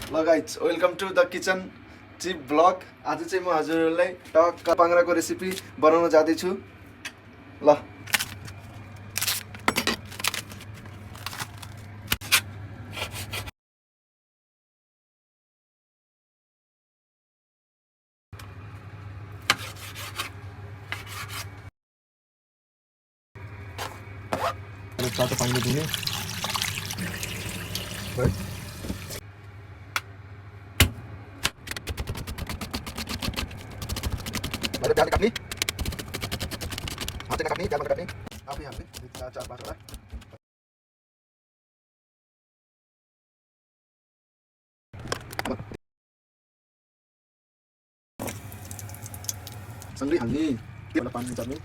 ल guys welcome to the kitchen chip blog. आज चाहिँ म हजुरहरूलाई टक्क पाङ्राको रेसिपी बनाउन जाँदैछु। ल तातो पानी दिने प्याज काट्ने हातले काट्ने प्याजमा काट्ने आफै हाल्ने 4-5 वटा सँगै हाल्ने त्यसलाई पानी निचाल्ने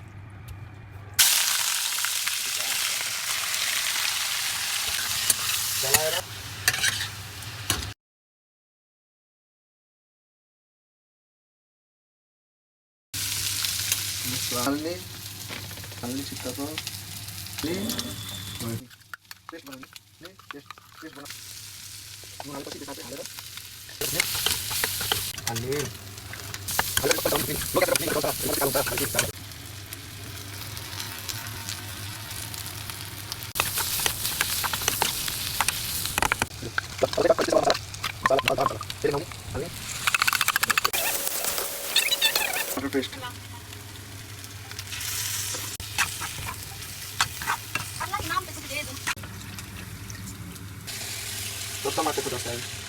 चलाएर हाल्ने छिट्टाको पेस्ट बनाउने पेस्ट बनाएपछि त्यसमा हालेर हाल्ने पेस्ट टमाटर को रस